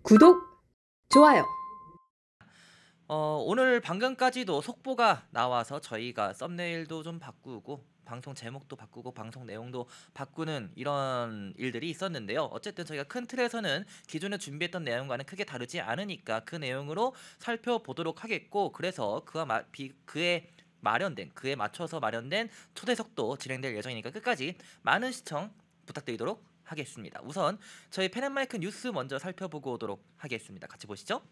구독, 좋아요. 오늘 방금까지도 속보가 나와서 저희가 썸네일도 좀 바꾸고 방송 제목도 바꾸고 방송 내용도 바꾸는 이런 일들이 있었는데요. 어쨌든 저희가 큰 틀에서는 기존에 준비했던 내용과는 크게 다르지 않으니까 그 내용으로 살펴보도록 하겠고, 그래서 그에 맞춰서 마련된 초대석도 진행될 예정이니까 끝까지 많은 시청 부탁드리도록 하겠습니다. 우선 저희 펜앤마이크 뉴스 먼저 살펴보고 오도록 하겠습니다. 같이 보시죠.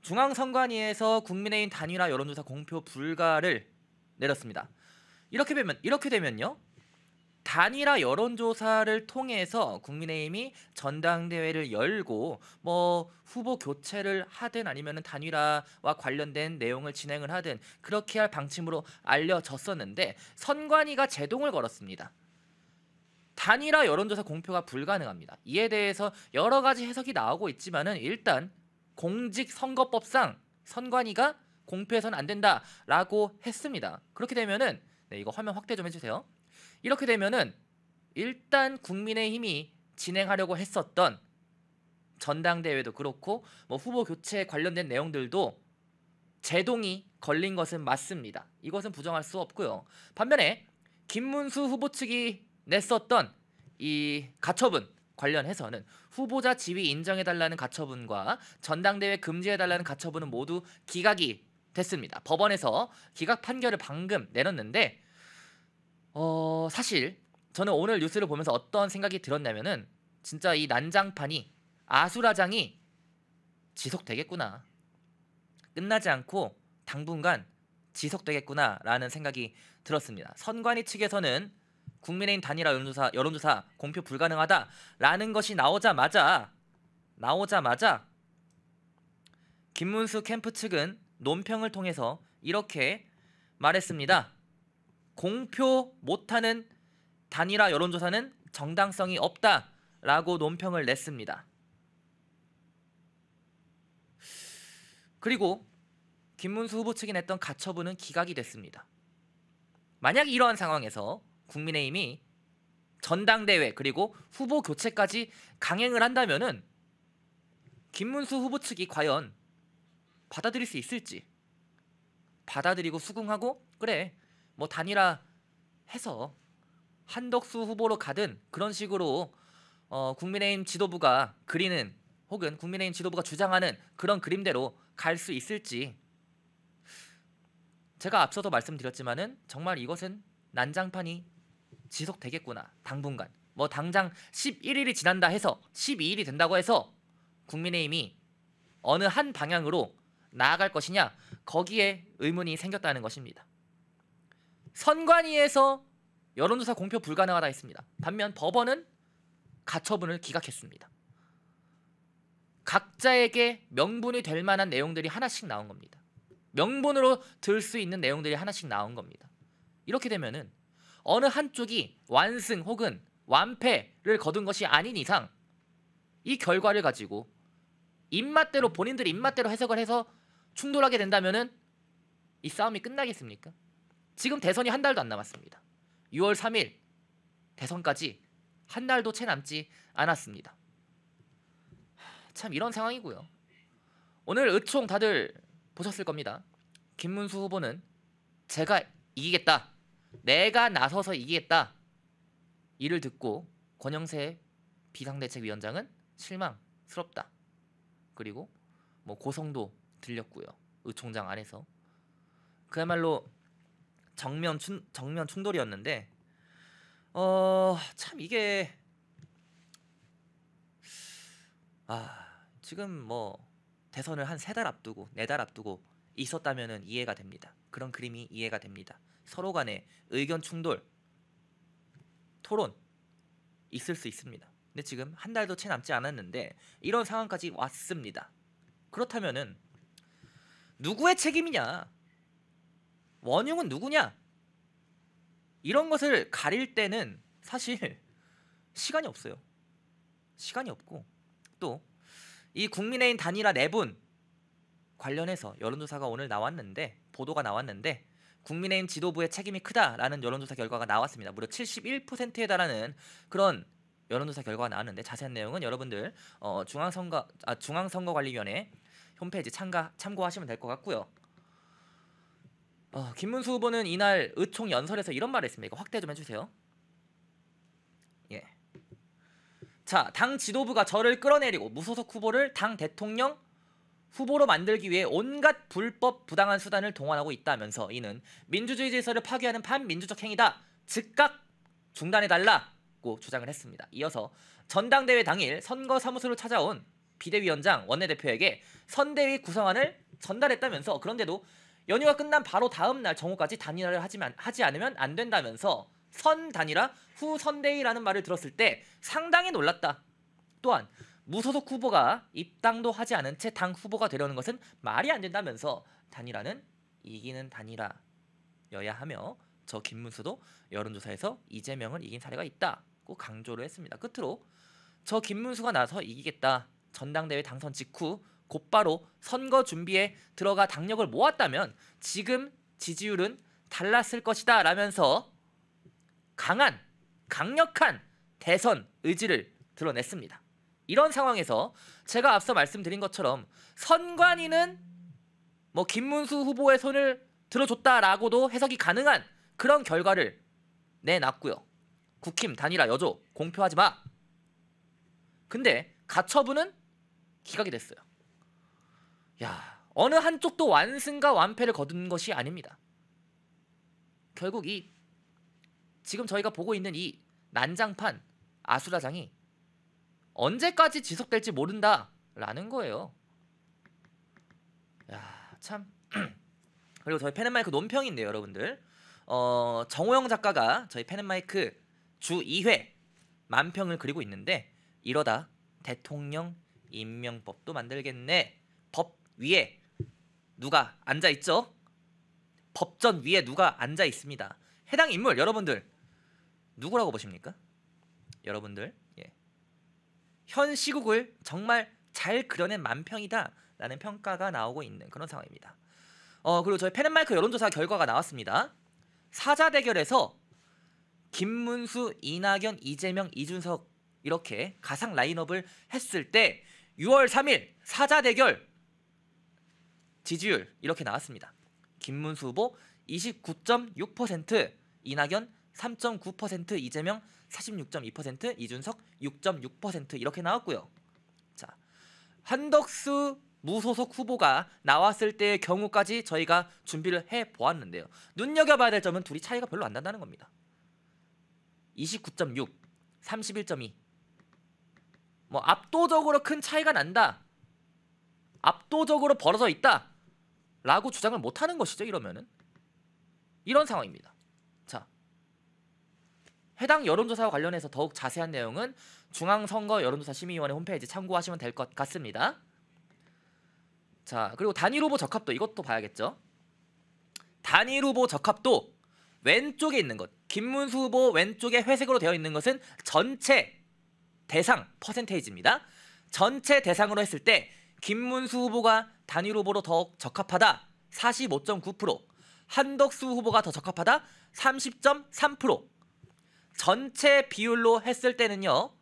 중앙선관위에서 국민의힘 단일화 여론조사 공표 불가를 내렸습니다. 이렇게 되면요, 단일화 여론조사를 통해서 국민의힘이 전당대회를 열고 후보 교체를 하든 아니면 단일화와 관련된 내용을 진행을 하든 그렇게 할 방침으로 알려졌었는데, 선관위가 제동을 걸었습니다. 단일화 여론조사 공표가 불가능합니다. 이에 대해서 여러 가지 해석이 나오고 있지만은 일단 공직선거법상 선관위가 공표해서는 안 된다라고 했습니다. 그렇게 되면은 이거 화면 확대 좀 해주세요. 이렇게 되면은 일단 국민의힘이 진행하려고 했었던 전당대회도 그렇고 후보 교체 관련된 내용들도 제동이 걸린 것은 맞습니다. 이것은 부정할 수 없고요. 반면에 김문수 후보 측이 냈었던 이 가처분 관련해서는 후보자 지위 인정해달라는 가처분과 전당대회 금지해달라는 가처분은 모두 기각이 됐습니다. 법원에서 기각 판결을 방금 내렸는데, 사실 저는 오늘 뉴스를 보면서 어떤 생각이 들었냐면은 진짜 이 난장판이, 아수라장이 지속되겠구나, 끝나지 않고 당분간 지속되겠구나 라는 생각이 들었습니다. 선관위 측에서는 국민의힘 단일화 여론조사 공표 불가능하다라는 것이 나오자마자 김문수 캠프 측은 논평을 통해서 이렇게 말했습니다. 공표 못하는 단일화 여론조사는 정당성이 없다라고 논평을 냈습니다. 그리고 김문수 후보 측이 냈던 가처분은 기각이 됐습니다. 만약 이러한 상황에서 국민의힘이 전당대회 그리고 후보 교체까지 강행을 한다면은 김문수 후보 측이 과연 받아들일 수 있을지, 받아들이고 수긍하고 그래 단일화 해서 한덕수 후보로 가든 그런 식으로 국민의힘 지도부가 그리는 혹은 국민의힘 지도부가 주장하는 그런 그림대로 갈 수 있을지, 제가 앞서도 말씀드렸지만은 정말 이것은 난장판이 지속되겠구나. 당분간 당장 11일이 지난다 해서 12일이 된다고 해서 국민의힘이 어느 한 방향으로 나아갈 것이냐, 거기에 의문이 생겼다는 것입니다. 선관위에서 여론조사 공표 불가능하다 했습니다. 반면 법원은 가처분을 기각했습니다. 각자에게 명분이 될 만한 내용들이 하나씩 나온 겁니다. 명분으로 들 수 있는 내용들이 하나씩 나온 겁니다. 이렇게 되면은 어느 한쪽이 완승 혹은 완패를 거둔 것이 아닌 이상 이 결과를 가지고 입맛대로, 본인들의 입맛대로 해석을 해서 충돌하게 된다면은 이 싸움이 끝나겠습니까? 지금 대선이 한 달도 안 남았습니다. 6월 3일 대선까지 한 달도 채 남지 않았습니다. 참 이런 상황이고요. 오늘 의총 다들 보셨을 겁니다. 김문수 후보는 제가 이기겠다, 내가 나서서 이기겠다, 이를 듣고 권영세 비상대책위원장은 실망스럽다. 그리고 고성도 들렸고요. 의총장 안에서 그야말로 정면 충돌이었는데 참 이게 지금 대선을 한 3달 앞두고 4달 앞두고 있었다면은 이해가 됩니다. 그런 그림이 이해가 됩니다. 서로 간에 의견 충돌, 토론 있을 수 있습니다. 근데 지금 한 달도 채 남지 않았는데 이런 상황까지 왔습니다. 그렇다면은 누구의 책임이냐? 원흉은 누구냐? 이런 것을 가릴 때는 사실 시간이 없어요. 시간이 없고, 또 이 국민의힘 단일화 내분 관련해서 여론조사가 오늘 나왔는데, 보도가 나왔는데 국민의힘 지도부의 책임이 크다라는 여론조사 결과가 나왔습니다. 무려 71%에 달하는 그런 여론조사 결과가 나왔는데 자세한 내용은 여러분들 중앙선거관리위원회 홈페이지 참고하시면 될 것 같고요. 김문수 후보는 이날 의총 연설에서 이런 말을 했습니다. 이거 확대 좀 해주세요. 예. 자, 당 지도부가 저를 끌어내리고 무소속 후보를 당 대통령 후보로 만들기 위해 온갖 불법 부당한 수단을 동원하고 있다면서 이는 민주주의 질서를 파괴하는 반민주적 행위다. 즉각 중단해달라고 주장을 했습니다. 이어서 전당대회 당일 선거사무소를 찾아온 비대위원장 원내대표에게 선대위 구성안을 전달했다면서 그런데도 연휴가 끝난 바로 다음 날 정오까지 단일화를 하지 않으면 안 된다면서 선 단일화 후 선대위라는 말을 들었을 때 상당히 놀랐다. 또한 무소속 후보가 입당도 하지 않은 채 당 후보가 되려는 것은 말이 안 된다면서 단일화는 이기는 단일화여야 하며 저 김문수도 여론조사에서 이재명을 이긴 사례가 있다고 강조를 했습니다. 끝으로 저 김문수가 나서 이기겠다. 전당대회 당선 직후 곧바로 선거 준비에 들어가 당력을 모았다면 지금 지지율은 달랐을 것이다 라면서 강력한 대선 의지를 드러냈습니다. 이런 상황에서 제가 앞서 말씀드린 것처럼 선관위는 김문수 후보의 손을 들어줬다라고도 해석이 가능한 그런 결과를 내놨고요. 국힘 단일화 여조 공표하지 마. 근데 가처분은 기각이 됐어요. 야, 어느 한쪽도 완승과 완패를 거둔 것이 아닙니다. 결국 지금 저희가 보고 있는 이 난장판 아수라장이 언제까지 지속될지 모른다라는 거예요. 야, 참. 그리고 저희 펜앤마이크 논평인데요, 여러분들. 정호영 작가가 저희 펜앤마이크 주 2회 만평을 그리고 있는데 이러다 대통령 임명법도 만들겠네. 법 위에 누가 앉아 있죠? 법전 위에 누가 앉아 있습니다. 해당 인물 여러분들 누구라고 보십니까? 여러분들 현 시국을 정말 잘 그려낸 만평이다라는 평가가 나오고 있는 그런 상황입니다. 그리고 저희 펜앤마이크 여론조사 결과가 나왔습니다. 사자 대결에서 김문수, 이낙연, 이재명, 이준석 이렇게 가상 라인업을 했을 때 6월 3일 사자 대결 지지율 이렇게 나왔습니다. 김문수 후보 29.6%, 이낙연 3.9%, 이재명 46.2%, 이준석 6.6% 이렇게 나왔고요. 자, 한덕수 무소속 후보가 나왔을 때의 경우까지 저희가 준비를 해보았는데요. 눈여겨봐야 될 점은 둘이 차이가 별로 안 난다는 겁니다. 29.6, 31.2 압도적으로 큰 차이가 난다. 압도적으로 벌어져 있다. 라고 주장을 못하는 것이죠. 이러면은 이런 상황입니다. 자, 해당 여론조사와 관련해서 더욱 자세한 내용은 중앙선거 여론조사 심의위원회 홈페이지 참고하시면 될 것 같습니다. 자, 그리고 단일 후보 적합도 이것도 봐야겠죠. 단일 후보 적합도 왼쪽에 있는 것, 김문수 후보 왼쪽에 회색으로 되어 있는 것은 전체 대상 퍼센테이지입니다. 전체 대상으로 했을 때 김문수 후보가 단일 후보로 더욱 적합하다 45.9%, 한덕수 후보가 더 적합하다 30.3%. 전체 비율로 했을 때는요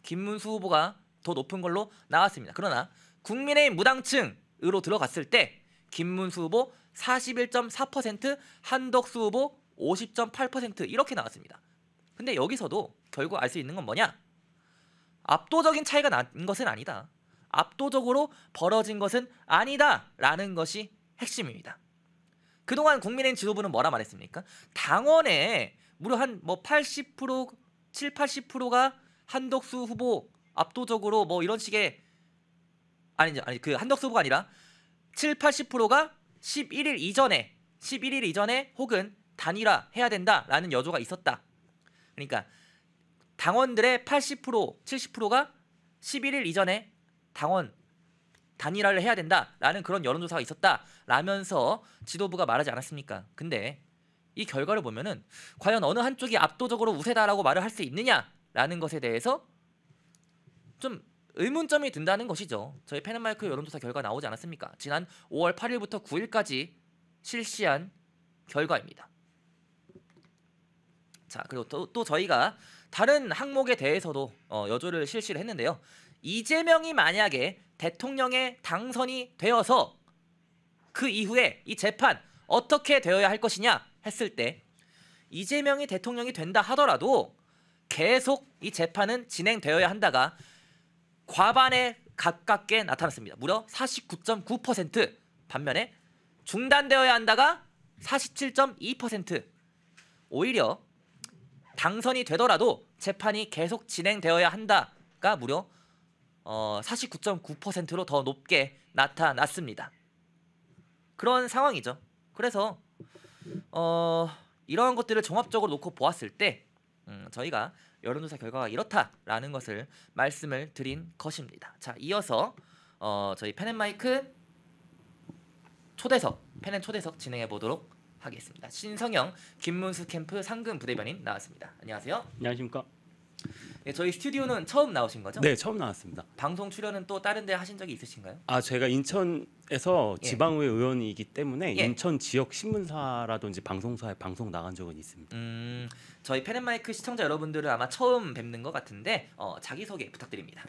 김문수 후보가 더 높은 걸로 나왔습니다. 그러나 국민의힘 무당층으로 들어갔을 때 김문수 후보 41.4%, 한덕수 후보 50.8% 이렇게 나왔습니다. 근데 여기서도 결국 알 수 있는 건 뭐냐? 압도적인 차이가 난 것은 아니다. 압도적으로 벌어진 것은 아니다 라는 것이 핵심입니다. 그동안 국민의힘 지도부는 뭐라 말했습니까? 당원에 무려 한 80%, 7, 80%가 한덕수 후보 압도적으로 이런 식의 아니 그 한덕수 후보가 아니라 7, 80%가 11일 이전에 혹은 단일화 해야 된다라는 여조가 있었다. 그러니까 당원들의 80%, 70%가 11일 이전에 당원 단일화를 해야 된다라는 그런 여론조사가 있었다라면서 지도부가 말하지 않았습니까? 근데 이 결과를 보면은 과연 어느 한쪽이 압도적으로 우세다라고 말을 할 수 있느냐라는 것에 대해서 좀 의문점이 든다는 것이죠. 저희 펜앤마이크 여론조사 결과 나오지 않았습니까? 지난 5월 8일부터 9일까지 실시한 결과입니다. 자, 그리고 또 저희가 다른 항목에 대해서도 여조를 실시를 했는데요. 이재명이 만약에 대통령에 당선이 되어서 그 이후에 이 재판 어떻게 되어야 할 것이냐 했을 때 이재명이 대통령이 된다 하더라도 계속 이 재판은 진행되어야 한다가 과반에 가깝게 나타났습니다. 무려 49.9%. 반면에 중단되어야 한다가 47.2%. 오히려 당선이 되더라도 재판이 계속 진행되어야 한다가 무려 49.9%로 더 높게 나타났습니다. 그런 상황이죠. 그래서 이러한 것들을 종합적으로 놓고 보았을 때 저희가 여론조사 결과가 이렇다라는 것을 말씀을 드린 것입니다. 자, 이어서 저희 펜앤마이크 펜앤초대석 진행해 보도록 하겠습니다. 신성영 김문수 캠프 상근 부대변인 나왔습니다. 안녕하세요. 안녕하십니까? 네, 저희 스튜디오는 처음 나오신 거죠? 네, 처음 나왔습니다. 방송 출연은 또 다른 데 하신 적이 있으신가요? 제가 인천에서 예. 지방의회 의원이기 때문에 예. 인천 지역 신문사라든지 방송사에 방송 나간 적은 있습니다. 저희 펜앤마이크 시청자 여러분들은 아마 처음 뵙는 것 같은데 자기소개 부탁드립니다.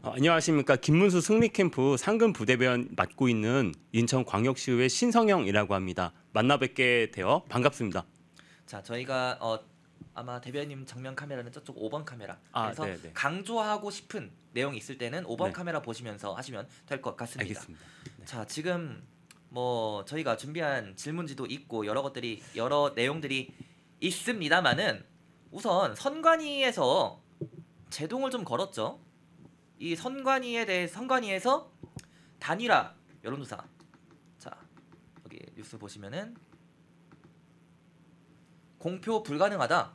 안녕하십니까? 김문수 승리캠프 상근 부대변 맡고 있는 인천광역시의회 신성영이라고 합니다. 만나 뵙게 되어 반갑습니다. 자, 저희가 아마 대변인 정면 카메라는 저쪽 5번 카메라. 그래서 네네. 강조하고 싶은 내용이 있을 때는 5번 네. 카메라 보시면서 하시면 될 것 같습니다. 알겠습니다. 네. 자, 지금 뭐 저희가 준비한 질문지도 있고 여러 내용들이 있습니다만은 우선 선관위에서 제동을 좀 걸었죠. 이 선관위에서 단일화 여론조사. 자, 여기 뉴스 보시면은 공표 불가능하다.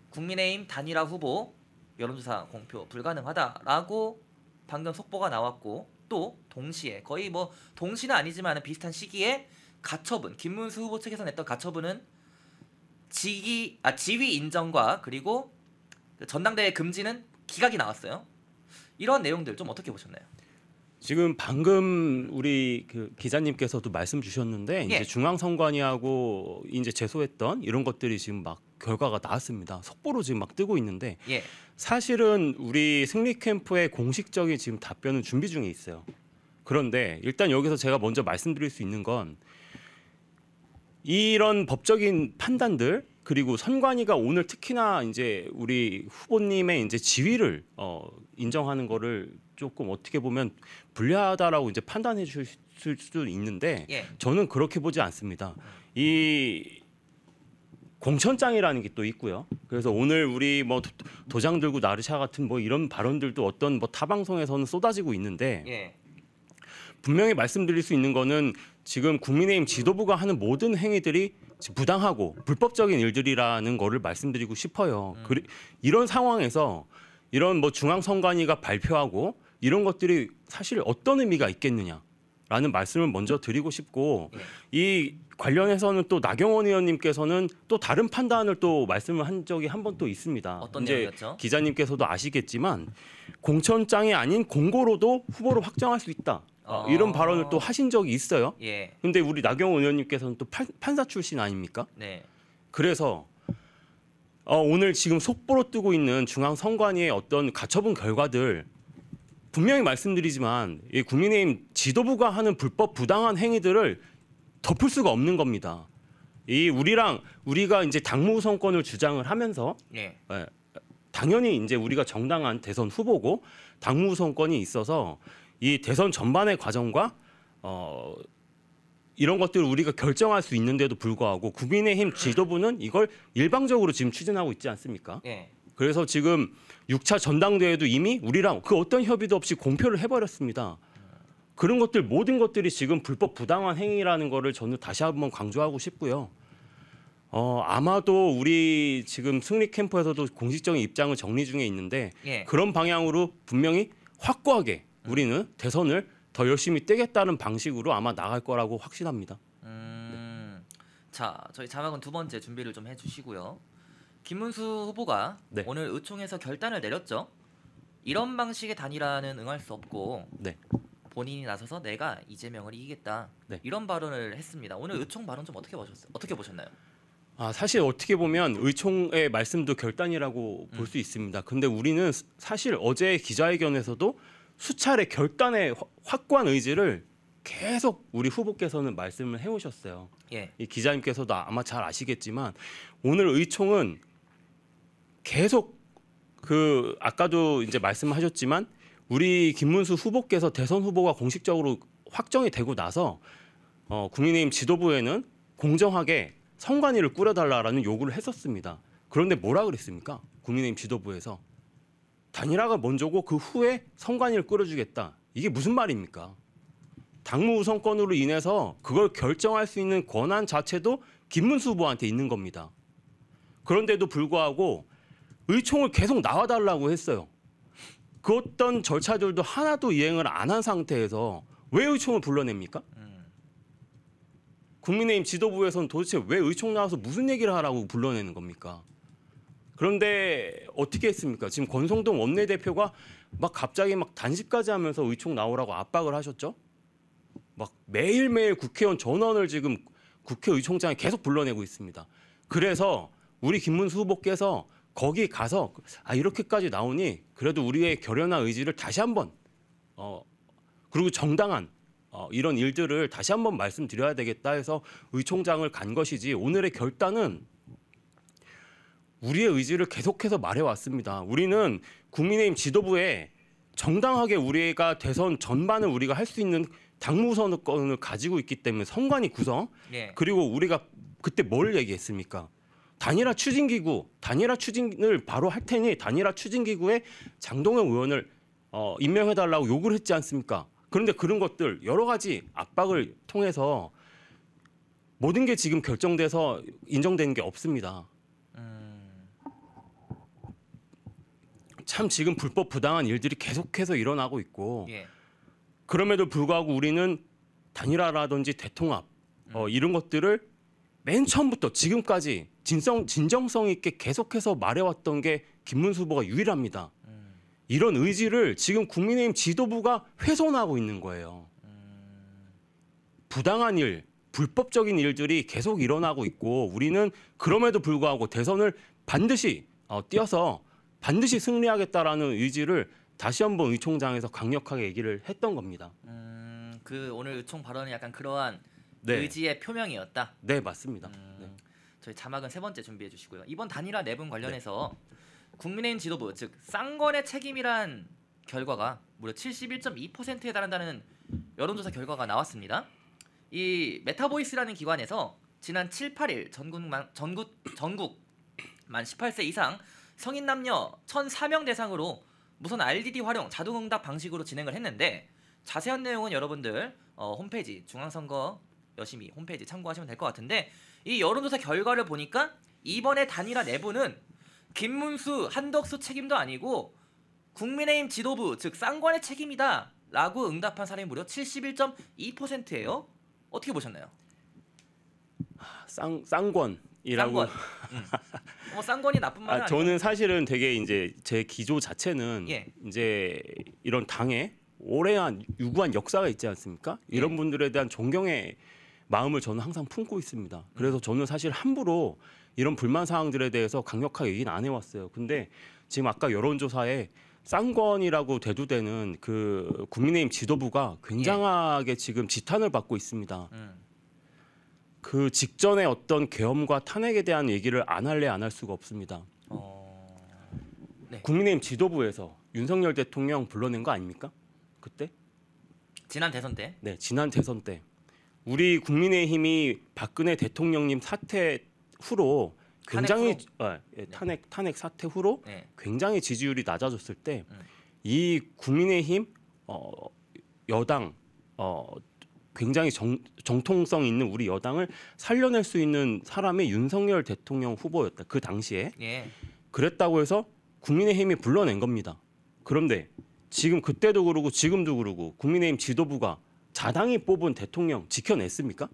국민의힘 단일화 후보 여론조사 공표 불가능하다라고 방금 속보가 나왔고 또 동시에 거의 뭐 동시는 아니지만 비슷한 시기에 가처분 김문수 후보 측에서 냈던 가처분은 지위 인정과 그리고 전당대회 금지는 기각이 나왔어요. 이런 내용들 좀 어떻게 보셨나요? 지금 방금 우리 그 기자님께서도 말씀 주셨는데 예. 이제 중앙선관위하고 이제 제소했던 이런 것들이 지금 막 결과가 나왔습니다. 속보로 지금 막 뜨고 있는데 예. 사실은 우리 승리 캠프의 공식적인 지금 답변은 준비 중에 있어요. 그런데 일단 여기서 제가 먼저 말씀드릴 수 있는 건 이런 법적인 판단들 그리고 선관위가 오늘 특히나 이제 우리 후보님의 이제 지위를 인정하는 거를 조금 어떻게 보면 불리하다라고 이제 판단해 주실 수도 있는데 예. 저는 그렇게 보지 않습니다. 이 공천장이라는 게 또 있고요. 그래서 오늘 우리 뭐 도장 들고 나르샤 같은 뭐 이런 발언들도 어떤 뭐 타 방송에서는 쏟아지고 있는데 예. 분명히 말씀드릴 수 있는 거는 지금 국민의힘 지도부가 하는 모든 행위들이 부당하고 불법적인 일들이라는 거를 말씀드리고 싶어요. 이런 상황에서 이런 뭐 중앙선관위가 발표하고 이런 것들이 사실 어떤 의미가 있겠느냐라는 말씀을 먼저 드리고 싶고 이 관련해서는 또 나경원 의원님께서는 또 다른 판단을 또 말씀을 한 적이 한 번 또 있습니다. 어떤 이제 내용이었죠? 기자님께서도 아시겠지만 공천장이 아닌 공고로도 후보를 확정할 수 있다. 이런 발언을 또 하신 적이 있어요. 예. 근데 우리 나경원 의원님께서는 또 판사 출신 아닙니까? 네. 그래서 오늘 지금 속보로 뜨고 있는 중앙선관위의 어떤 가처분 결과들 분명히 말씀드리지만 이 국민의힘 지도부가 하는 불법 부당한 행위들을 덮을 수가 없는 겁니다. 우리가 이제 당무 우선권을 주장을 하면서 예. 당연히 이제 우리가 정당한 대선 후보고 당무 우선권이 있어서 이 대선 전반의 과정과 이런 것들을 우리가 결정할 수 있는데도 불구하고 국민의힘 지도부는 이걸 일방적으로 지금 추진하고 있지 않습니까? 예. 그래서 지금 6차 전당대회도 이미 우리랑 그 어떤 협의도 없이 공표를 해버렸습니다. 그런 것들 모든 것들이 지금 불법 부당한 행위라는 거를 저는 다시 한번 강조하고 싶고요. 아마도 우리 지금 승리 캠프에서도 공식적인 입장을 정리 중에 있는데 예. 그런 방향으로 분명히 확고하게 우리는 대선을 더 열심히 뛰겠다는 방식으로 아마 나갈 거라고 확신합니다. 자, 저희 자막은 두 번째 준비를 좀 해주시고요. 김문수 후보가 네. 오늘 의총에서 결단을 내렸죠. 이런 방식의 단일화는 응할 수 없고 네. 본인이 나서서 내가 이재명을 이기겠다. 네. 이런 발언을 했습니다. 오늘 의총 발언 좀 어떻게 보셨나요? 사실 어떻게 보면 의총의 말씀도 결단이라고 볼 수 있습니다. 근데 우리는 사실 어제 기자회견에서도 수차례 결단의 확고한 의지를 계속 우리 후보께서는 말씀을 해오셨어요. 예. 이 기자님께서도 아마 잘 아시겠지만 오늘 의총은 계속 아까도 이제 말씀하셨지만 우리 김문수 후보께서 대선 후보가 공식적으로 확정이 되고 나서 국민의힘 지도부에는 공정하게 선관위를 꾸려달라라는 요구를 했었습니다. 그런데 뭐라 그랬습니까? 국민의힘 지도부에서 단일화가 먼저고 그 후에 선관위를 꾸려주겠다. 이게 무슨 말입니까? 당무 우선권으로 인해서 그걸 결정할 수 있는 권한 자체도 김문수 후보한테 있는 겁니다. 그런데도 불구하고 의총을 계속 나와달라고 했어요. 그 어떤 절차들도 하나도 이행을 안 한 상태에서 왜 의총을 불러냅니까? 국민의힘 지도부에서는 도대체 왜 의총 나와서 무슨 얘기를 하라고 불러내는 겁니까? 그런데 어떻게 했습니까? 지금 권성동 원내대표가 막 갑자기 막 단식까지 하면서 의총 나오라고 압박을 하셨죠? 막 매일매일 국회의원 전원을 지금 국회 의총장에 계속 불러내고 있습니다. 그래서 우리 김문수 후보께서 거기 가서 이렇게까지 나오니 그래도 우리의 결연한 의지를 다시 한번 그리고 정당한 이런 일들을 다시 한번 말씀드려야 되겠다 해서 의총장을 간 것이지 오늘의 결단은 우리의 의지를 계속해서 말해왔습니다. 우리는 국민의힘 지도부에 정당하게 우리가 대선 전반을 우리가 할 수 있는 당무선언권을 가지고 있기 때문에 선관위 구성 그리고 우리가 그때 뭘 얘기했습니까? 단일화 추진을 바로 할 테니 단일화 추진기구에 장동영 의원을 임명해달라고 요구를 했지 않습니까? 그런데 그런 것들 여러 가지 압박을 통해서 모든 게 지금 결정돼서 인정되는 게 없습니다. 참 지금 불법 부당한 일들이 계속해서 일어나고 있고 그럼에도 불구하고 우리는 단일화라든지 대통합 이런 것들을 맨 처음부터 지금까지 진정성 있게 계속해서 말해왔던 게 김문수 후보가 유일합니다. 이런 의지를 지금 국민의힘 지도부가 훼손하고 있는 거예요. 부당한 일, 불법적인 일들이 계속 일어나고 있고 우리는 그럼에도 불구하고 대선을 반드시 뛰어서 반드시 승리하겠다라는 의지를 다시 한번 의총장에서 강력하게 얘기를 했던 겁니다. 그 오늘 의총 발언이 약간 그러한 네. 의지의 표명이었다. 네, 맞습니다. 네. 저희 자막은 세 번째 준비해 주시고요. 이번 단일화 내분 관련해서 국민의힘 지도부 즉 쌍권의 책임이란 결과가 무려 71.2%에 달한다는 여론조사 결과가 나왔습니다. 이 메타보이스라는 기관에서 지난 7, 8일 전국 만 18세 이상 성인 남녀 1,004명 대상으로 무선 RDD 활용 자동응답 방식으로 진행을 했는데 자세한 내용은 여러분들 홈페이지 중앙선거 여심이 홈페이지 참고하시면 될 것 같은데 이 여론조사 결과를 보니까 이번에 단일화 내부는 김문수, 한덕수 책임도 아니고 국민의힘 지도부 즉 쌍권의 책임이다 라고 응답한 사람이 무려 71.2%예요. 어떻게 보셨나요? 쌍권이라고. 쌍권이 나쁜 말은 저는 사실은 되게 이제 제 기조 자체는 이제 이런 당에 오래한 유구한 역사가 있지 않습니까? 이런 분들에 대한 존경의 마음을 저는 항상 품고 있습니다. 그래서 저는 사실 함부로 이런 불만 사항들에 대해서 강력하게 얘기는 안 해왔어요. 근데 지금 아까 여론조사에 쌍권이라고 대두되는 그 국민의힘 지도부가 굉장하게 지금 지탄을 받고 있습니다. 그 직전에 어떤 계엄과 탄핵에 대한 얘기를 안 할 수가 없습니다. 네. 국민의힘 지도부에서 윤석열 대통령 불러낸 거 아닙니까? 그때? 지난 대선 때? 네, 지난 대선 때 우리 국민의힘이 박근혜 대통령님 사퇴 후로 굉장히 탄핵 사퇴 후로 굉장히 지지율이 낮아졌을 때 이 국민의힘 여당 굉장히 정통성 있는 우리 여당을 살려낼 수 있는 사람이 윤석열 대통령 후보였다. 그 당시에 그랬다고 해서 국민의힘이 불러낸 겁니다. 그런데 지금 그때도 그러고 지금도 그러고 국민의힘 지도부가 자당이 뽑은 대통령 지켜냈습니까?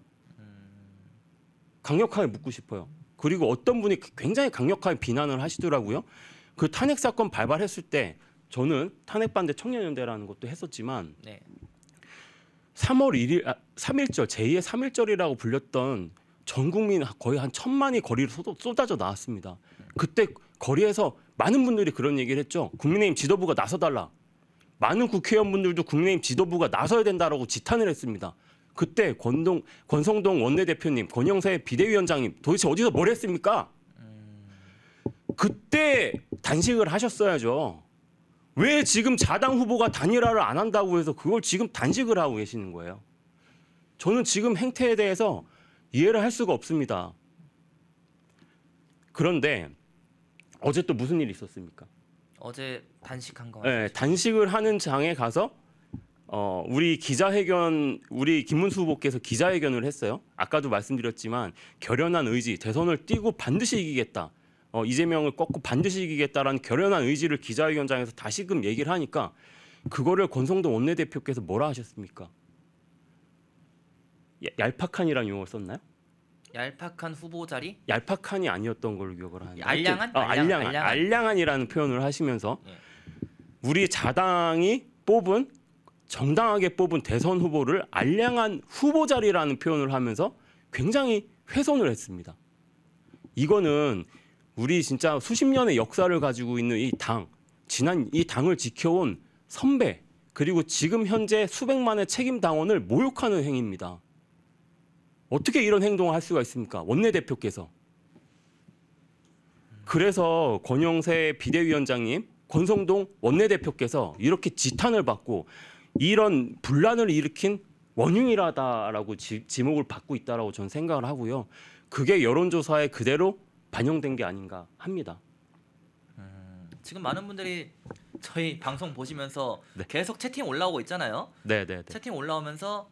강력하게 묻고 싶어요. 그리고 어떤 분이 굉장히 강력하게 비난을 하시더라고요. 그 탄핵 사건 발발했을 때 저는 탄핵 반대 청년연대라는 것도 했었지만 3월 1일 3.1절 제2의 3.1절이라고 불렸던 전 국민 거의 한 1,000만이 거리로 쏟아져 나왔습니다. 그때 거리에서 많은 분들이 그런 얘기를 했죠. 국민의힘 지도부가 나서달라. 많은 국회의원분들도 국민의힘 지도부가 나서야 된다라고 지탄을 했습니다. 그때 권성동 원내대표님, 권영세 비대위원장님 도대체 어디서 뭘 했습니까? 그때 단식을 하셨어야죠. 왜 지금 자당 후보가 단일화를 안 한다고 해서 그걸 지금 단식을 하고 계시는 거예요? 저는 지금 행태에 대해서 이해를 할 수가 없습니다. 그런데 어제 또 무슨 일이 있었습니까? 어제 단식한 거. 네, 단식을 하는 장에 가서 우리 김문수 후보께서 기자회견을 했어요. 아까도 말씀드렸지만 결연한 의지, 대선을 뛰고 반드시 이기겠다. 이재명을 꺾고 반드시 이기겠다라는 결연한 의지를 기자회견장에서 다시금 얘기를 하니까 그거를 권성동 원내대표께서 뭐라 하셨습니까? 얄팍한이라는 용어를 썼나요? 얄팍한 후보 자리? 얄팍한이 아니었던 걸로 기억을 하는데 알량한? 알량한이라는 표현을 하시면서 예. 우리 자당이 정당하게 뽑은 대선 후보를 알량한 후보 자리라는 표현을 하면서 굉장히 훼손을 했습니다. 이거는 우리 진짜 수십 년의 역사를 가지고 있는 이 당을 지켜온 선배 그리고 지금 현재 수백만의 책임 당원을 모욕하는 행위입니다. 어떻게 이런 행동을 할 수가 있습니까? 원내대표께서. 그래서 권영세 비대위원장님, 권성동 원내대표께서 이렇게 지탄을 받고 이런 분란을 일으킨 원흉이라다라고 지목을 받고 있다라고 저는 생각을 하고요. 그게 여론조사에 그대로 반영된 게 아닌가 합니다. 지금 많은 분들이 저희 방송 보시면서 네. 계속 채팅 올라오고 있잖아요. 네. 채팅 올라오면서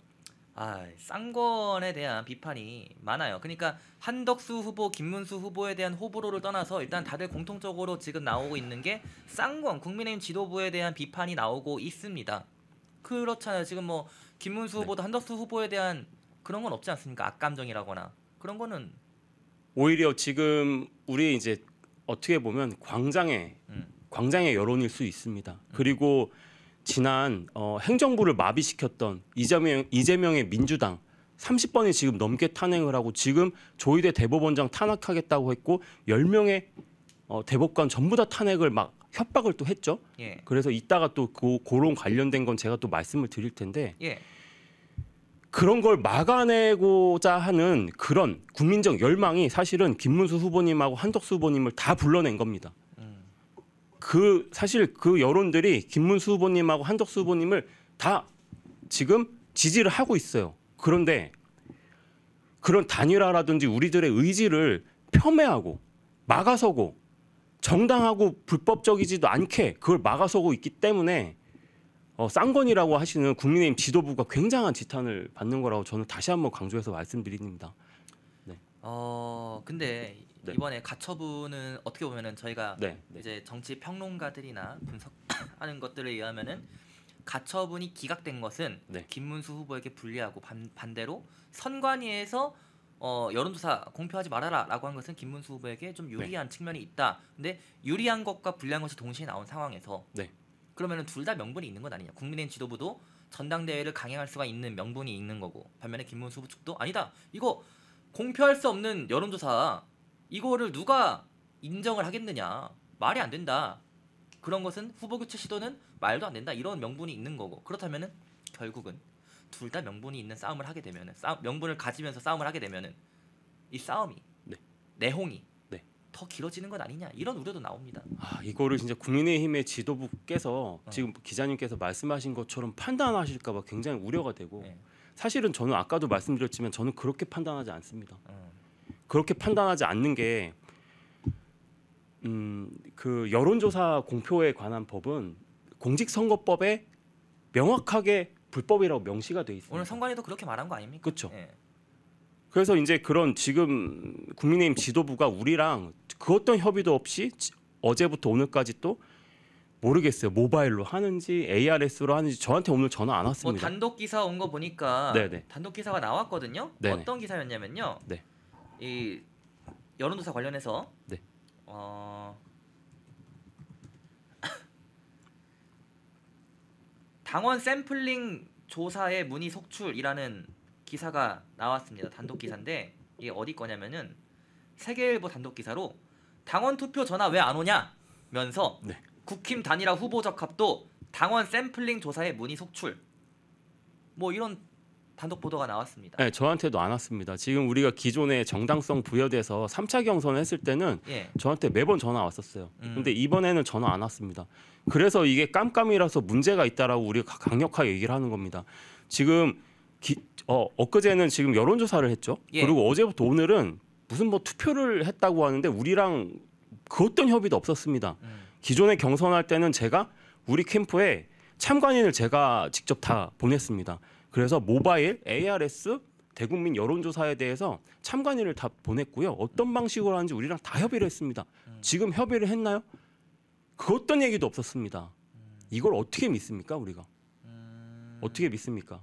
쌍권에 대한 비판이 많아요. 그러니까 한덕수 후보, 김문수 후보에 대한 호불호를 떠나서 일단 다들 공통적으로 지금 나오고 있는 게 쌍권, 국민의힘 지도부에 대한 비판이 나오고 있습니다. 그렇잖아요. 지금 뭐 김문수 후보도 한덕수 후보에 대한 그런 건 없지 않습니까? 악감정이라거나 그런 거는 오히려 지금 우리 이제 어떻게 보면 광장의 여론일 수 있습니다. 그리고 지난 행정부를 마비시켰던 이재명의 민주당 30번이 지금 넘게 탄핵을 하고 지금 조희대 대법원장 탄핵하겠다고 했고 10명의 대법관 전부 다 탄핵을 막 협박을 또 했죠. 예. 그래서 이따가 또 그런 관련된 건 제가 또 말씀을 드릴 텐데 예. 그런 걸 막아내고자 하는 그런 국민적 열망이 사실은 김문수 후보님하고 한덕수 후보님을 다 불러낸 겁니다. 사실 그 여론들이 김문수 후보님하고 한덕수 후보님을 다 지금 지지를 하고 있어요. 그런데 그런 단일화라든지 우리들의 의지를 폄훼하고 막아서고 정당하고 불법적이지도 않게 그걸 막아서고 있기 때문에 쌍권이라고 하시는 국민의힘 지도부가 굉장한 지탄을 받는 거라고 저는 다시 한번 강조해서 말씀드립니다. 근데 네. 이번에 가처분은 어떻게 보면은 저희가 네. 이제 정치 평론가들이나 분석하는 것들에 의하면은 가처분이 기각된 것은 네. 김문수 후보에게 불리하고 반대로 선관위에서 여론조사 공표하지 말아라라고 한 것은 김문수 후보에게 좀 유리한 측면이 있다. 근데 유리한 것과 불리한 것이 동시에 나온 상황에서 네. 그러면은 둘 다 명분이 있는 것 아니냐? 국민의힘 지도부도 전당대회를 강행할 수가 있는 명분이 있는 거고 반면에 김문수 후보 측도 아니다. 이거 공표할 수 없는 여론조사 이거를 누가 인정을 하겠느냐? 말이 안 된다. 그런 것은 후보 교체 시도는 말도 안 된다. 이런 명분이 있는 거고 그렇다면은 결국은 둘 다 명분이 있는 싸움을 하게 되면은 명분을 가지면서 싸움을 하게 되면은 이 싸움이 내홍이 더 길어지는 것 아니냐 이런 우려도 나옵니다. 이거를 진짜 국민의힘의 지도부께서 지금 기자님께서 말씀하신 것처럼 판단하실까봐 굉장히 우려가 되고 사실은 저는 아까도 말씀드렸지만 저는 그렇게 판단하지 않습니다. 그렇게 판단하지 않는 게 그 여론조사 공표에 관한 법은 공직선거법에 명확하게 불법이라고 명시가 돼 있습니다. 오늘 선관위도 그렇게 말한 거 아닙니까? 그렇죠. 그래서 이제 그런 지금 국민의힘 지도부가 우리랑 그 어떤 협의도 없이 어제부터 오늘까지 또 모르겠어요. 모바일로 하는지 ARS로 하는지 저한테 오늘 전화 안 왔습니다. 뭐 단독 기사 온 거 보니까 네네. 단독 기사가 나왔거든요. 네네. 어떤 기사였냐면요. 네. 이 여론조사 관련해서 네. 당원 샘플링 조사의 문의 속출이라는 기사가 나왔습니다. 단독 기사인데 이게 어디 거냐면은 세계일보 단독 기사로 당원 투표 전화 왜 안 오냐면서 네. 국힘 단일화 후보 적합도 당원 샘플링 조사에 문의 속출. 뭐 이런 단독 보도가 나왔습니다. 네, 저한테도 안 왔습니다. 지금 우리가 기존에 정당성 부여돼서 3차 경선을 했을 때는 예. 저한테 매번 전화 왔었어요. 근데 이번에는 전화 안 왔습니다. 그래서 이게 깜깜이라서 문제가 있다라고 우리가 강력하게 얘기를 하는 겁니다. 지금 엊그제는 지금 여론조사를 했죠. 예. 그리고 어제부터 오늘은 무슨 뭐 투표를 했다고 하는데 우리랑 그 어떤 협의도 없었습니다. 기존에 경선할 때는 제가 우리 캠프에 참관인을 제가 직접 다 보냈습니다. 그래서 모바일, ARS, 대국민 여론조사에 대해서 참관인을 다 보냈고요. 어떤 방식으로 하는지 우리랑 다 협의를 했습니다. 지금 협의를 했나요? 그 어떤 얘기도 없었습니다. 이걸 어떻게 믿습니까, 우리가? 어떻게 믿습니까?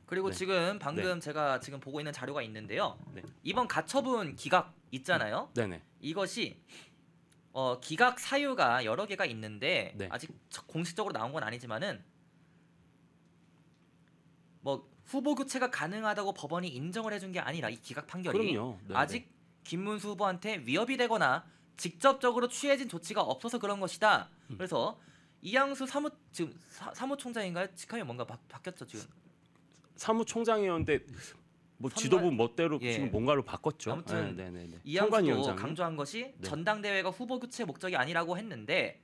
그리고 네. 지금 방금 제가 지금 보고 있는 자료가 있는데요. 네. 이번 가처분 기각 있잖아요. 네네. 이것이 기각 사유가 여러 개가 있는데 네. 아직 공식적으로 나온 건 아니지만은 뭐 후보 교체가 가능하다고 법원이 인정을 해준 게 아니라 이 기각 판결이 그럼요. 네네. 아직 김문수 후보한테 위협이 되거나 직접적으로 취해진 조치가 없어서 그런 것이다. 그래서 이양수 지금 사무총장인가요? 직함이 뭔가 바뀌었죠 지금. 사무총장이었는데 뭐 선관- 지도부 멋대로 예. 지금 뭔가를 바꿨죠. 아무튼 네네네. 이양수도 선관위원장이. 강조한 것이 네. 전당대회가 후보 교체 목적이 아니라고 했는데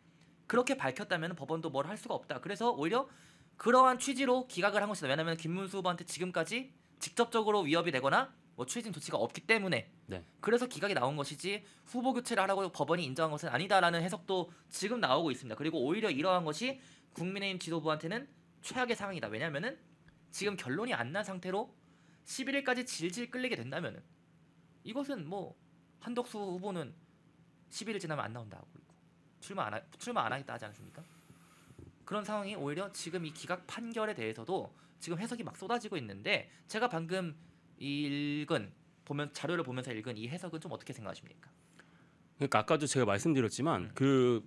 그렇게 밝혔다면 법원도 뭘 할 수가 없다. 그래서 오히려 그러한 취지로 기각을 한 것이다. 왜냐하면 김문수 후보한테 지금까지 직접적으로 위협이 되거나 뭐 취해진 조치가 없기 때문에 네. 그래서 기각이 나온 것이지 후보 교체를 하라고 법원이 인정한 것은 아니다라는 해석도 지금 나오고 있습니다. 그리고 오히려 이러한 것이 국민의힘 지도부한테는 최악의 상황이다. 왜냐하면은 지금 결론이 안 난 상태로 11일까지 질질 끌리게 된다면은 이것은 뭐 한덕수 후보는 11일 지나면 안 나온다고 그러고 출마 안 하겠다 하지 않습니까? 그런 상황이 오히려 지금 이 기각 판결에 대해서도 지금 해석이 막 쏟아지고 있는데 제가 방금 자료를 보면서 읽은 이 해석은 좀 어떻게 생각하십니까? 그러니까 아까도 제가 말씀드렸지만 그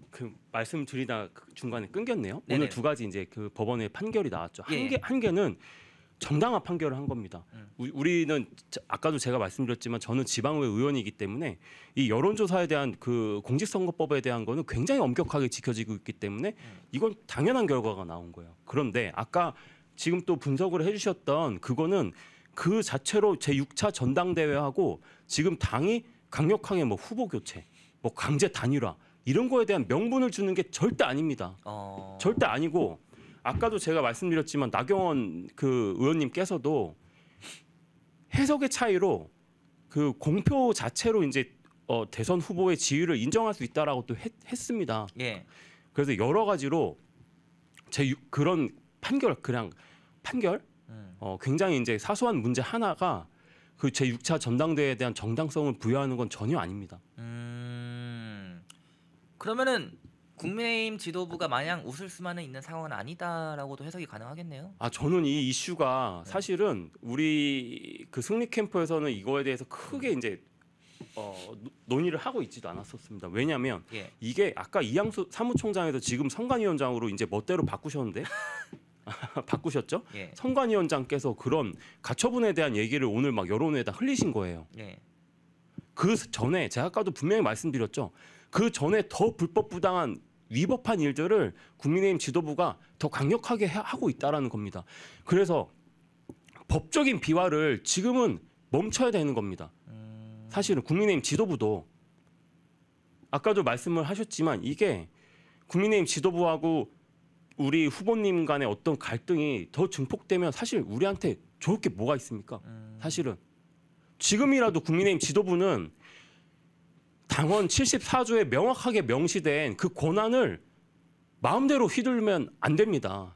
말씀드리다 중간에 끊겼네요. 네네. 오늘 두 가지 이제 그 법원의 판결이 나왔죠. 예. 한 개는 정당한 판결을 한 겁니다. 우리는 아까도 제가 말씀드렸지만 저는 지방의회 의원이기 때문에 이 여론조사에 대한 그 공직선거법에 대한 거는 굉장히 엄격하게 지켜지고 있기 때문에 이건 당연한 결과가 나온 거예요. 그런데 아까 지금 또 분석을 해주셨던 그거는 그 자체로 제6차 전당대회하고 지금 당이 강력하게 뭐 후보 교체, 뭐 강제 단일화 이런 거에 대한 명분을 주는 게 절대 아닙니다. 절대 아니고 아까도 제가 말씀드렸지만 나경원 그 의원님께서도 해석의 차이로 그 공표 자체로 이제 대선 후보의 지위를 인정할 수 있다라고 또 했습니다. 예. 그래서 여러 가지로 그런 판결 굉장히 이제 사소한 문제 하나가 그 제6차 전당대회에 대한 정당성을 부여하는 건 전혀 아닙니다. 그러면은 국민의힘 지도부가 마냥 웃을 수만은 있는 상황은 아니다라고도 해석이 가능하겠네요. 저는 이 이슈가 사실은 우리 그 승리 캠프에서는 이거에 대해서 크게 이제 논의를 하고 있지도 않았었습니다. 왜냐하면 예. 이게 아까 이양수 사무총장에서 지금 선관위원장으로 이제 멋대로 바꾸셨는데 바꾸셨죠? 예. 선관위원장께서 그런 가처분에 대한 얘기를 오늘 막 여론에다 흘리신 거예요. 예. 그 전에 제가 아까도 분명히 말씀드렸죠. 그 전에 더 불법 부당한 위법한 일들을 국민의힘 지도부가 더 강력하게 하고 있다라는 겁니다. 그래서 법적인 비화를 지금은 멈춰야 되는 겁니다. 사실은 국민의힘 지도부도 아까도 말씀을 하셨지만 이게 국민의힘 지도부하고 우리 후보님 간의 어떤 갈등이 더 증폭되면 사실 우리한테 좋을 게 뭐가 있습니까? 사실은 지금이라도 국민의힘 지도부는 당원 74조에 명확하게 명시된 그 권한을 마음대로 휘둘면 안 됩니다.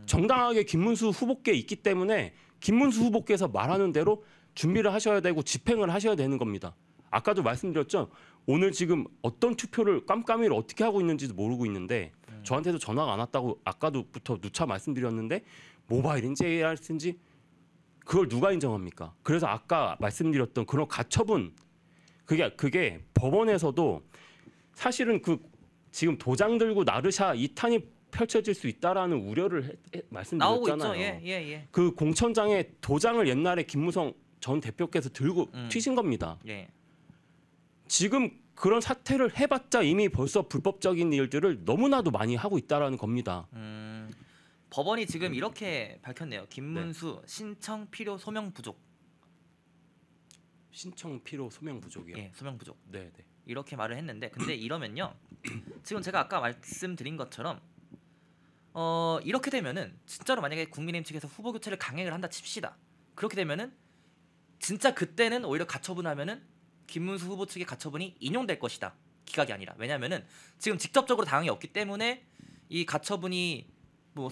정당하게 김문수 후보께 있기 때문에 김문수 후보께서 말하는 대로 준비를 하셔야 되고 집행을 하셔야 되는 겁니다. 아까도 말씀드렸죠. 오늘 지금 어떤 투표를 깜깜이를 어떻게 하고 있는지도 모르고 있는데 저한테도 전화가 안 왔다고 아까부터 누차 말씀드렸는데 모바일인지 AR인지 그걸 누가 인정합니까? 그래서 아까 말씀드렸던 그런 가처분 그게 법원에서도 사실은 그 지금 도장 들고 나르샤 2탄이 펼쳐질 수 있다라는 우려를 나오고 말씀드렸잖아요. 있죠. 예. 그 공천장에 도장을 옛날에 김무성 전 대표께서 들고 튀신 겁니다. 예. 지금 그런 사태를 해봤자 이미 벌써 불법적인 일들을 너무나도 많이 하고 있다라는 겁니다. 법원이 지금 이렇게 밝혔네요. 김문수 신청 필요 소명 부족. 신청 필요 소명 부족이요. 예, 소명 부족. 네. 이렇게 말을 했는데 근데 이러면요. 지금 제가 아까 말씀드린 것처럼 이렇게 되면은 진짜로 만약에 국민의힘 측에서 후보 교체를 강행을 한다 칩시다. 그렇게 되면은 진짜 그때는 오히려 가처분하면은 김문수 후보 측의 가처분이 인용될 것이다. 기각이 아니라. 왜냐면은 지금 직접적으로 당황이 없기 때문에 이 가처분이 뭐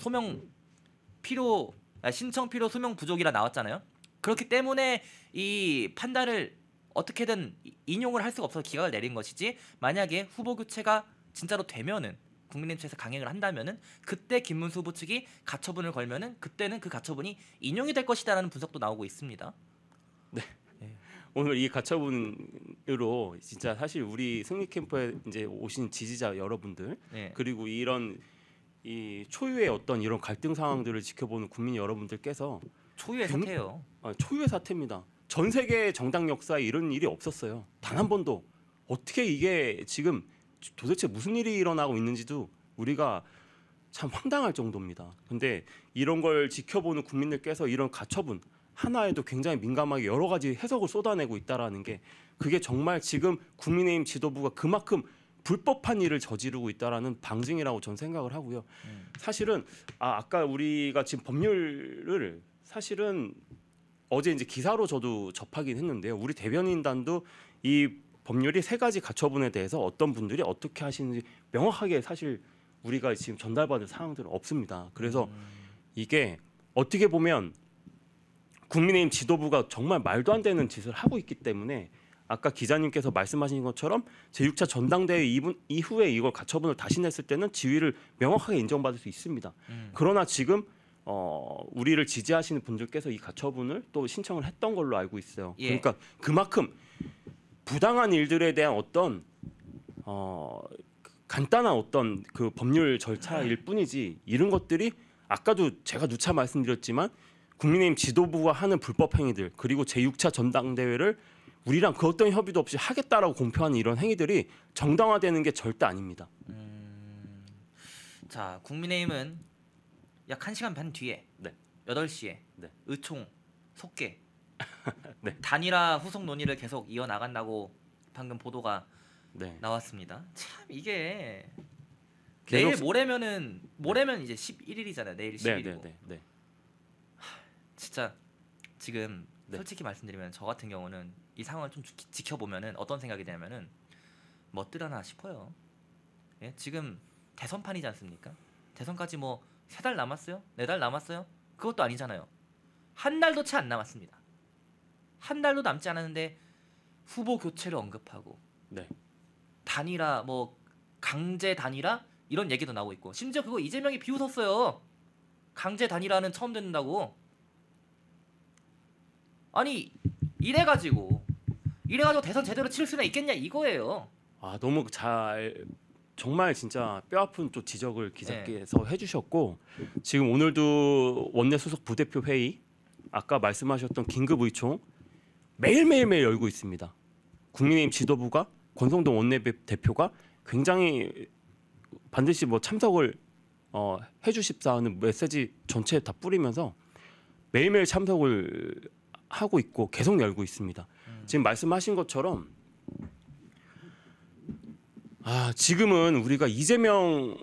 신청 필요 소명 부족이라 나왔잖아요. 그렇기 때문에 이 판단을 어떻게든 인용을 할 수가 없어서 기각을 내린 것이지, 만약에 후보 교체가 진짜로 되면은 국민의힘 측에서 강행을 한다면은 그때 김문수 후보 측이 가처분을 걸면은 그때는 그 가처분이 인용이 될 것이다라는 분석도 나오고 있습니다. 네. 오늘 이 가처분으로 진짜 사실 우리 승리 캠프에 이제 오신 지지자 여러분들, 네. 그리고 이런 이 초유의 어떤 이런 갈등 상황들을 지켜보는 국민 여러분들께서 초유의 사태예요. 초유의 사태입니다. 전 세계 정당 역사에 이런 일이 없었어요. 단 한 번도. 어떻게 이게 지금 도대체 무슨 일이 일어나고 있는지도 우리가 참 황당할 정도입니다. 근데 이런 걸 지켜보는 국민들께서 이런 가처분 하나에도 굉장히 민감하게 여러 가지 해석을 쏟아내고 있다라는 게, 그게 정말 지금 국민의힘 지도부가 그만큼 불법한 일을 저지르고 있다라는 방증이라고 저는 생각을 하고요. 사실은 아까 우리가 지금 법률을 사실은 어제 이제 기사로 저도 접하긴 했는데요. 우리 대변인단도 이 법률이 3가지 가처분에 대해서 어떤 분들이 어떻게 하시는지 명확하게 사실 우리가 지금 전달받은 사항들은 없습니다. 그래서 이게 어떻게 보면 국민의힘 지도부가 정말 말도 안 되는 짓을 하고 있기 때문에 아까 기자님께서 말씀하신 것처럼 제6차 전당대회 이후에 이걸 가처분을 다시 냈을 때는 지위를 명확하게 인정받을 수 있습니다. 그러나 지금 우리를 지지하시는 분들께서 이 가처분을 또 신청을 했던 걸로 알고 있어요. 예. 그러니까 그만큼 부당한 일들에 대한 어떤 간단한 어떤 그 법률 절차일 뿐이지, 이런 것들이 아까도 제가 누차 말씀드렸지만 국민의힘 지도부가 하는 불법 행위들, 그리고 제6차 전당대회를 우리랑 그 어떤 협의도 없이 하겠다라고 공표하는 이런 행위들이 정당화되는 게 절대 아닙니다. 자, 국민의힘은 약 1시간 반 뒤에 8시에 의총 속개 단일화 후속 논의를 계속 이어나간다고 방금 보도가 나왔습니다. 참 이게 내일 모레면 이제 11일이잖아요. 내일 11일이고. 진짜 지금 솔직히 말씀드리면 저 같은 경우는 이 상황을 좀 지켜보면은 어떤 생각이 드냐면은 멋들하나 싶어요. 예? 지금 대선판이지 않습니까? 대선까지 뭐 3달 남았어요? 4달 남았어요? 그것도 아니잖아요. 한 달도 채 안 남았습니다. 한 달도 남지 않았는데 후보 교체를 언급하고 단일화, 뭐 강제 단일화 이런 얘기도 나오고 있고, 심지어 그거 이재명이 비웃었어요. 강제 단일화는 처음 듣는다고. 아니 이래가지고 대선 제대로 치를 수나 있겠냐 이거예요. 너무 잘, 정말 진짜 뼈아픈 또 지적을 기자께서 해주셨고, 지금 오늘도 원내 수석 부대표 회의, 아까 말씀하셨던 긴급 의총 매일 열고 있습니다. 국민의힘 지도부가, 권성동 원내대표가 굉장히 반드시 뭐 참석을 해주십사 하는 메시지 전체에 다 뿌리면서 매일매일 참석을 하고 있고 계속 열고 있습니다. 지금 말씀하신 것처럼 지금은 우리가 이재명하고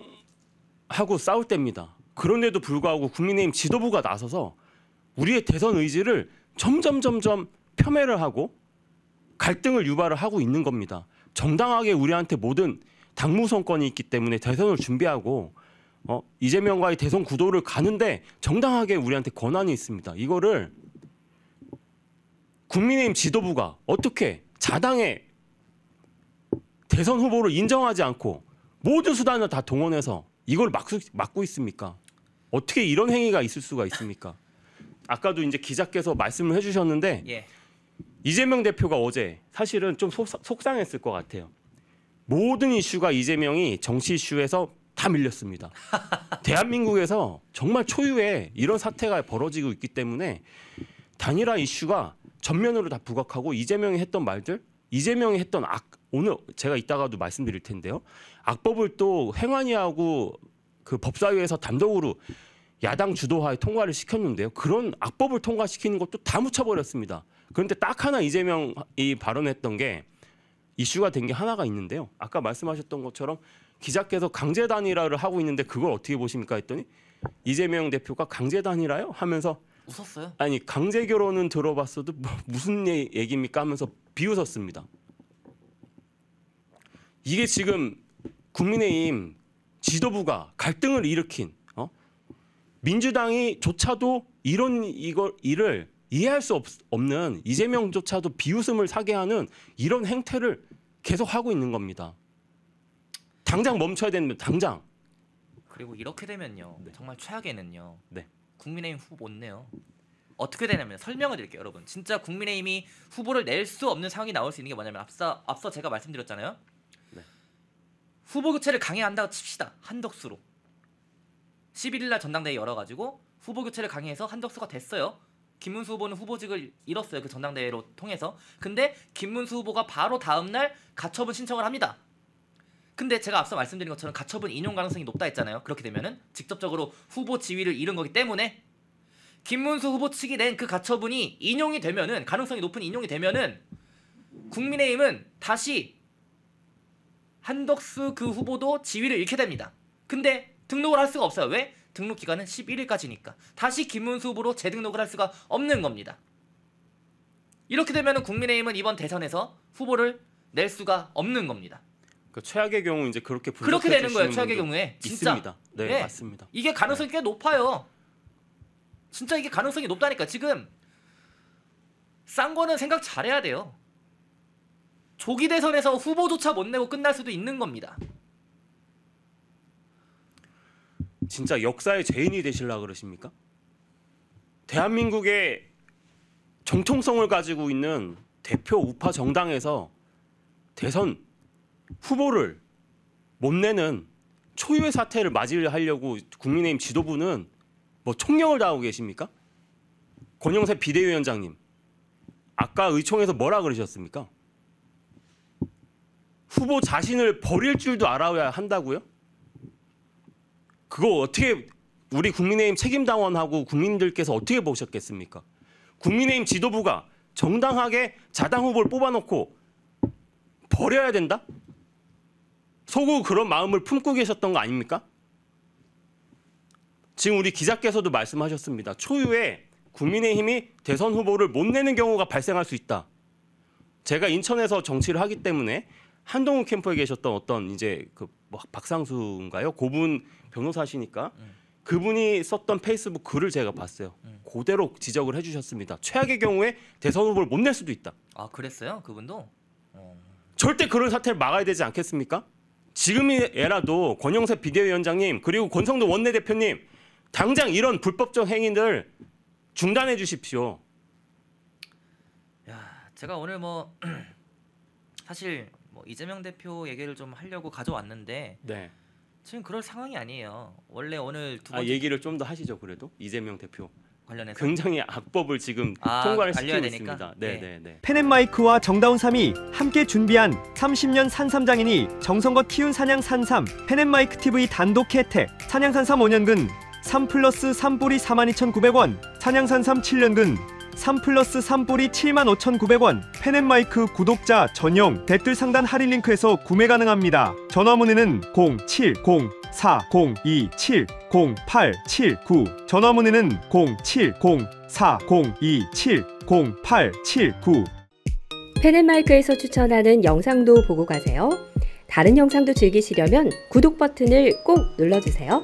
싸울 때입니다. 그런데도 불구하고 국민의힘 지도부가 나서서 우리의 대선 의지를 점점 폄훼를 하고 갈등을 유발을 하고 있는 겁니다. 정당하게 우리한테 모든 당무선권이 있기 때문에 대선을 준비하고 이재명과의 대선 구도를 가는데 정당하게 우리한테 권한이 있습니다. 이거를 국민의힘 지도부가 어떻게 자당의 대선 후보를 인정하지 않고 모든 수단을 다 동원해서 이걸 막고 있습니까? 어떻게 이런 행위가 있을 수가 있습니까? 아까도 이제 기자께서 말씀을 해주셨는데 이재명 대표가 어제 사실은 좀 속상했을 것 같아요. 모든 이슈가 이재명이 정치 이슈에서 다 밀렸습니다. 대한민국에서 정말 초유의 이런 사태가 벌어지고 있기 때문에 단일화 이슈가 전면으로 다 부각하고 이재명이 했던 말들, 이재명이 했던 오늘 제가 이따가도 말씀드릴 텐데요. 악법을 또 행안위하고 그 법사위에서 단독으로 야당 주도하에 통과를 시켰는데요. 그런 악법을 통과시키는 것도 다 묻혀버렸습니다. 그런데 딱 하나 이재명이 발언했던 게 이슈가 된 게 하나가 있는데요. 아까 말씀하셨던 것처럼 기자께서 강제 단일화를 하고 있는데 그걸 어떻게 보십니까 했더니 이재명 대표가 강제 단일화요? 하면서 웃었어요. 아니 강제 결혼은 들어봤어도 무슨 얘기입니까 하면서 비웃었습니다. 이게 지금 국민의힘 지도부가 갈등을 일으킨 민주당이 조차도 이런 일을 이해할 수 없는 이재명조차도 비웃음을 사게 하는 이런 행태를 계속 하고 있는 겁니다. 당장 멈춰야 되는 당장. 그리고 이렇게 되면요. 네. 정말 최악에는요. 네. 국민의힘 후보 못 내요. 어떻게 되냐면 설명을 드릴게요, 여러분. 진짜 국민의힘이 후보를 낼 수 없는 상황이 나올 수 있는 게 뭐냐면 앞서 제가 말씀드렸잖아요. 네. 후보 교체를 강행한다고 칩시다. 한덕수로. 11일 날 전당대회 열어가지고 후보 교체를 강행해서 한덕수가 됐어요. 김문수 후보는 후보직을 잃었어요. 그 전당대회로 통해서. 근데 김문수 후보가 바로 다음 날 가처분 신청을 합니다. 근데 제가 앞서 말씀드린 것처럼 가처분 인용 가능성이 높다 했잖아요. 그렇게 되면은 직접적으로 후보 지위를 잃은 거기 때문에 김문수 후보 측이 낸 그 가처분이 인용이 되면은 가능성이 높은 인용이 되면은 국민의힘은 다시 한덕수 그 후보도 지위를 잃게 됩니다. 근데 등록을 할 수가 없어요. 왜? 등록 기간은 11일까지니까. 다시 김문수 후보로 재등록을 할 수가 없는 겁니다. 이렇게 되면은 국민의힘은 이번 대선에서 후보를 낼 수가 없는 겁니다. 그 최악의 경우 이제 그렇게 되는 거예요. 최악의 경우에 진짜 있습니다. 네, 네. 맞습니다. 이게 가능성이 꽤 높아요. 진짜 이게 가능성이 높다니까. 지금 싼 거는 생각 잘해야 돼요. 조기 대선에서 후보조차 못 내고 끝날 수도 있는 겁니다. 진짜 역사의 죄인이 되시려고 그러십니까? 대한민국의 정통성을 가지고 있는 대표 우파 정당에서 대선 후보를 못 내는 초유의 사태를 맞이하려고 국민의힘 지도부는 뭐 총력을 다하고 계십니까? 권영세 비대위원장님 아까 의총에서 뭐라 그러셨습니까? 후보 자신을 버릴 줄도 알아야 한다고요? 그거 어떻게 우리 국민의힘 책임당원하고 국민들께서 어떻게 보셨겠습니까? 국민의힘 지도부가 정당하게 자당 후보를 뽑아놓고 버려야 된다? 속으로 그런 마음을 품고 계셨던 거 아닙니까? 지금 우리 기자께서도 말씀하셨습니다. 초유에 국민의힘이 대선 후보를 못 내는 경우가 발생할 수 있다. 제가 인천에서 정치를 하기 때문에 한동훈 캠프에 계셨던 어떤 이제 그 뭐 박상수인가요? 고분 변호사시니까 그분이 썼던 페이스북 글을 제가 봤어요. 그대로 지적을 해주셨습니다. 최악의 경우에 대선 후보를 못 낼 수도 있다. 아 그랬어요? 그분도? 절대 그런 사태를 막아야 되지 않겠습니까? 지금이라도 권영세 비대위원장님 그리고 권성동 원내대표님 당장 이런 불법적 행위들 중단해 주십시오. 야, 제가 오늘 뭐 사실 뭐 이재명 대표 얘기를 좀 하려고 가져왔는데 네. 지금 그럴 상황이 아니에요. 원래 오늘 두 번째 얘기를 좀 더 하시죠. 그래도 이재명 대표 관련해서 굉장히 악법을 지금 통과를 알려야 시키고 되니까? 있습니다. 네. 펜앤마이크와 정다운 삼이 함께 준비한 30년 산삼장인이 정성껏 키운 산양 산삼 펜앤마이크 TV 단독 혜택 산양 산삼 5년근 3플러스 3뿌리 42,900원 산양 산삼 7년근 3플러스 3뿌리 75,900원 펜앤마이크 구독자 전용 댓글 상단 할인 링크에서 구매 가능합니다. 전화 문의는 070-402-7087-9 전화 문의는 070-402-7087-9 펜앤마이크에서 추천하는 영상도 보고 가세요. 다른 영상도 즐기시려면 구독 버튼을 꼭 눌러주세요.